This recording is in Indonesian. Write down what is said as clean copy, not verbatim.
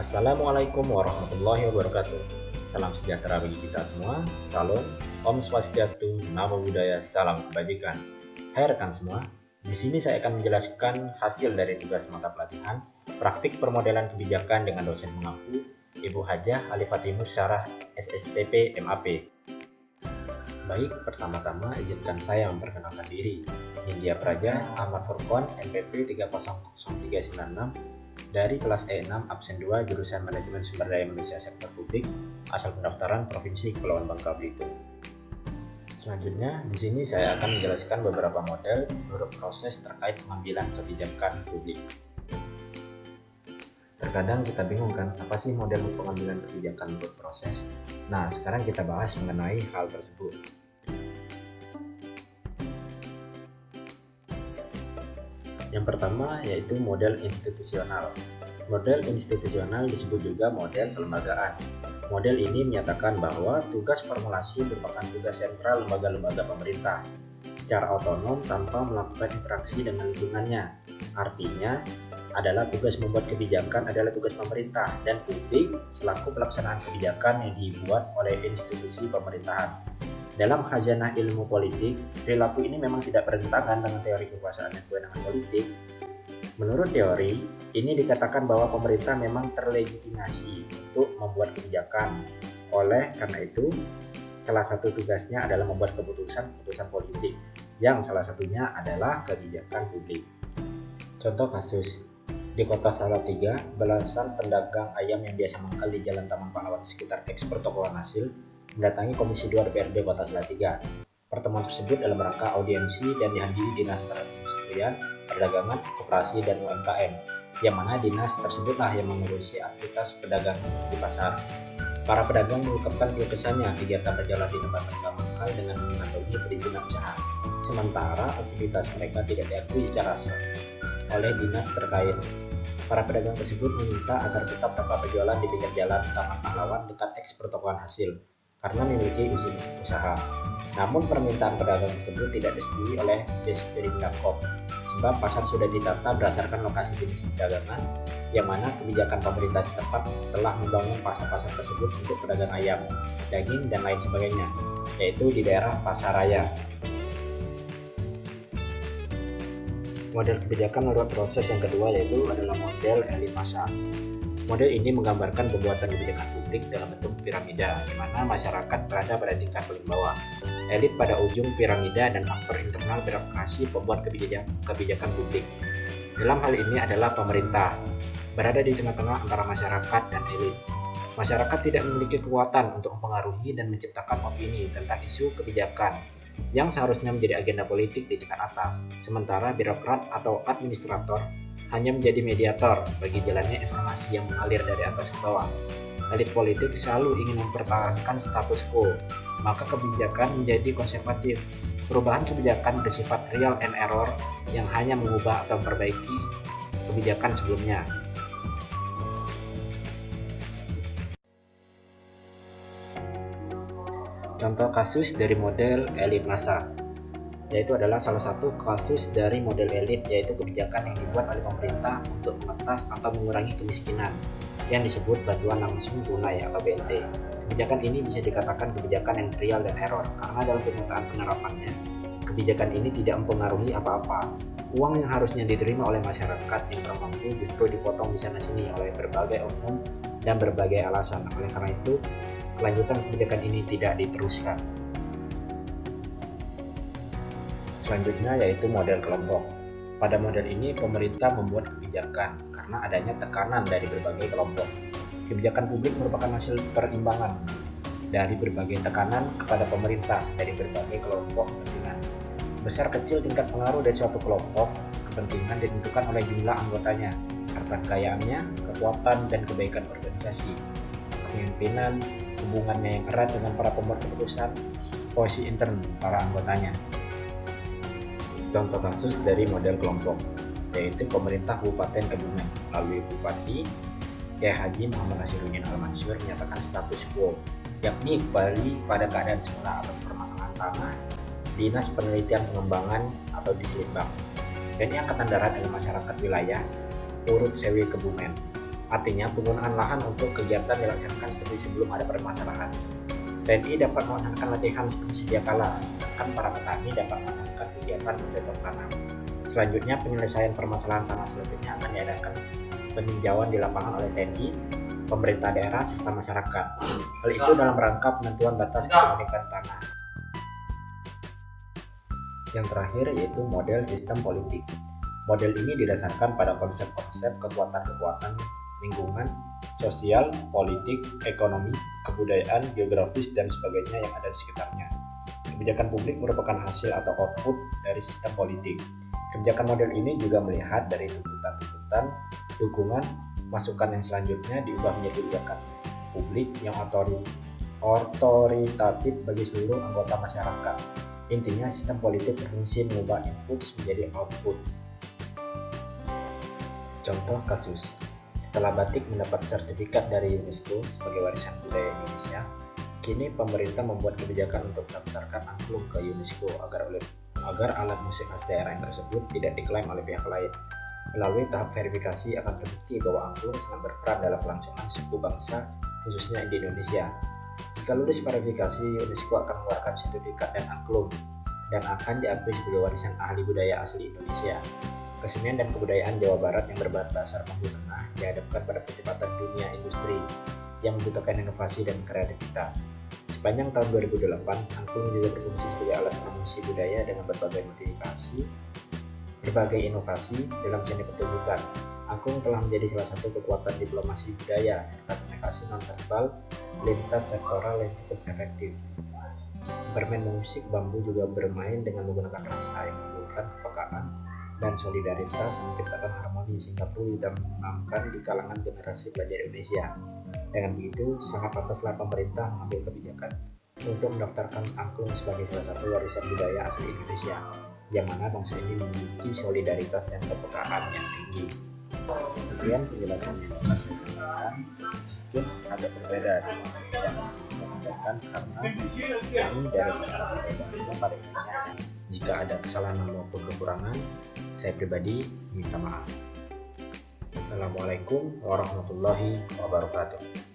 Assalamualaikum warahmatullahi wabarakatuh. Salam sejahtera bagi kita semua. Salam, Om Swastiastu, Namo Buddhaya, Salam Kebajikan. Hai rekan semua, di sini saya akan menjelaskan hasil dari tugas mata pelatihan praktik permodelan kebijakan dengan dosen mengaku Ibu Hajah Alifatinus Sarah, SSTP, MAP. Baik, pertama-tama izinkan saya memperkenalkan diri. Nindya Praja Ahmad Furqon, NPP 300396 dari kelas E6 absen 2 jurusan Manajemen Sumber Daya Manusia Sektor Publik, asal pendaftaran Provinsi Kepulauan Bangka Belitung. Selanjutnya, di sini saya akan menjelaskan beberapa model menurut proses terkait pengambilan kebijakan publik. Terkadang kita bingung kan, apa sih model pengambilan kebijakan menurut proses? Nah, sekarang kita bahas mengenai hal tersebut. Yang pertama yaitu model institusional. Model institusional disebut juga model kelembagaan. Model ini menyatakan bahwa tugas formulasi merupakan tugas sentral lembaga-lembaga pemerintah secara otonom tanpa melakukan interaksi dengan lingkungannya. Artinya adalah tugas membuat kebijakan adalah tugas pemerintah dan publik selaku pelaksanaan kebijakan yang dibuat oleh institusi pemerintahan. Dalam khazanah ilmu politik, perilaku ini memang tidak bertentangan dengan teori kekuasaan dan kewenangan politik. Menurut teori, ini dikatakan bahwa pemerintah memang terlegitimasi untuk membuat kebijakan. Oleh karena itu, salah satu tugasnya adalah membuat keputusan politik, yang salah satunya adalah kebijakan publik. Contoh kasus, di kota Salatiga, belasan pedagang ayam yang biasa mangkal di Jalan Taman Pahlawan sekitar eks pertokohan hasil mendatangi Komisi 2 DPRD Kota Salatiga. Pertemuan tersebut dalam rangka audiensi dan dihadiri Dinas Perindustrian, Perdagangan, Koperasi, dan UMKM, yang mana dinas tersebutlah yang mengurusi aktivitas pedagang di pasar. Para pedagang mengungkapkan keluh kesahnya kegiatan berjalan di tempat mereka mangkal dengan mengantongi perizinan usaha, sementara aktivitas mereka tidak diakui secara sah oleh dinas terkait. Para pedagang tersebut meminta agar tetap tempat berjualan di pinggir jalan Taman Pahlawan dekat eks pertokohan hasil karena memiliki izin usaha. Namun permintaan pedagang tersebut tidak disetujui oleh Disperindak.com sebab pasar sudah ditata berdasarkan lokasi jenis perdagangan, yang mana kebijakan pemerintah setempat telah membangun pasar-pasar tersebut untuk pedagang ayam, daging, dan lain sebagainya, yaitu di daerah Pasaraya. Model kebijakan menurut proses yang kedua yaitu adalah model elit massa. Model ini menggambarkan pembuatan kebijakan publik dalam bentuk piramida, di mana masyarakat berada pada tingkat paling bawah, elit pada ujung piramida, dan aktor internal birokrasi pembuat kebijakan publik. Dalam hal ini adalah pemerintah, berada di tengah-tengah antara masyarakat dan elit. Masyarakat tidak memiliki kekuatan untuk mempengaruhi dan menciptakan opini tentang isu kebijakan yang seharusnya menjadi agenda politik di tingkat atas, sementara birokrat atau administrator hanya menjadi mediator bagi jalannya informasi yang mengalir dari atas ke bawah. Elit politik selalu ingin mempertahankan status quo, maka kebijakan menjadi konservatif. Perubahan kebijakan bersifat real and error yang hanya mengubah atau memperbaiki kebijakan sebelumnya. Contoh kasus dari model elit massa, yaitu adalah salah satu kasus dari model elit, yaitu kebijakan yang dibuat oleh pemerintah untuk mengetas atau mengurangi kemiskinan yang disebut bantuan langsung tunai atau BLT. Kebijakan ini bisa dikatakan kebijakan yang real dan error karena dalam kenyataan penerapannya, kebijakan ini tidak mempengaruhi apa-apa. Uang yang harusnya diterima oleh masyarakat yang kurang mampu justru dipotong di sana-sini oleh berbagai oknum dan berbagai alasan. Oleh karena itu, kelanjutan kebijakan ini tidak diteruskan. Selanjutnya yaitu model kelompok. Pada model ini pemerintah membuat kebijakan karena adanya tekanan dari berbagai kelompok. Kebijakan publik merupakan hasil perimbangan dari berbagai tekanan kepada pemerintah dari berbagai kelompok kepentingan. Besar kecil tingkat pengaruh dari suatu kelompok kepentingan ditentukan oleh jumlah anggotanya, harta kekayaannya, kekuatan dan kebaikan organisasi, kepemimpinan, hubungannya yang erat dengan para pembuat keputusan, posisi intern para anggotanya. Contoh kasus dari model kelompok yaitu pemerintah Kabupaten Kebumen melalui Bupati Kiai Haji Muhammad Nasirudin Al-Mansur menyatakan status quo, yakni kembali pada keadaan semula atas permasalahan tanah Dinas Penelitian Pengembangan atau Dislitbang, TNI Angkatan Darat dengan masyarakat wilayah Urut Sewi Kebumen. Artinya penggunaan lahan untuk kegiatan dilaksanakan seperti sebelum ada permasalahan. TNI dapat melaksanakan latihan seperti sedia kala, sedangkan para petani dapat melaksanakan kegiatan bercocok tanam. Selanjutnya, penyelesaian permasalahan tanah selanjutnya akan diadakan peninjauan di lapangan oleh TNI, pemerintah daerah, serta masyarakat. Hal itu dalam rangka penentuan batas kepemilikan tanah. Yang terakhir yaitu model sistem politik. Model ini didasarkan pada konsep-konsep kekuatan-kekuatan lingkungan, sosial, politik, ekonomi, kebudayaan, geografis, dan sebagainya yang ada di sekitarnya. Kebijakan publik merupakan hasil atau output dari sistem politik. Kebijakan model ini juga melihat dari tuntutan-tuntutan, dukungan, masukan yang selanjutnya diubah menjadi kebijakan publik yang otoritatif bagi seluruh anggota masyarakat. Intinya, sistem politik berfungsi mengubah input menjadi output. Contoh kasus, setelah batik mendapat sertifikat dari UNESCO sebagai warisan budaya Indonesia, kini pemerintah membuat kebijakan untuk mendaftarkan angklung ke UNESCO agar alat musik khas daerah yang tersebut tidak diklaim oleh pihak lain. Melalui tahap verifikasi akan terbukti bahwa angklung sangat berperan dalam kelangsungan suku bangsa, khususnya di Indonesia. Jika lulus verifikasi, UNESCO akan mengeluarkan sertifikat dan angklung dan akan diakui sebagai warisan ahli budaya asli Indonesia. Kesenian dan kebudayaan Jawa Barat yang berdasar Bambu Tengah dihadapkan pada percepatan dunia industri yang membutuhkan inovasi dan kreativitas. Sepanjang tahun 2008, angklung juga berfungsi sebagai alat promosi budaya dengan berbagai inovasi dalam seni pertunjukan. Angklung telah menjadi salah satu kekuatan diplomasi budaya serta komunikasi non-verbal lintas sektoral yang cukup efektif. Bermain musik bambu juga bermain dengan menggunakan rasa yang menimbulkan kepekaan dan solidaritas yang menciptakan harmoni sehingga perlu ditanamkan di kalangan generasi pelajar Indonesia. Dengan begitu, sangat pantaslah pemerintah mengambil kebijakan untuk mendaftarkan angklung sebagai salah satu warisan budaya asli Indonesia, yang mana bangsa ini memiliki solidaritas dan kepekaan yang tinggi. Sekian penjelasan yang dapat saya sampaikan, mungkin agak berbeda dengan yang saya sampaikan karena ini dari masyarakat pada intinya. Jika ada kesalahan maupun kekurangan, saya pribadi minta maaf. Assalamualaikum warahmatullahi wabarakatuh.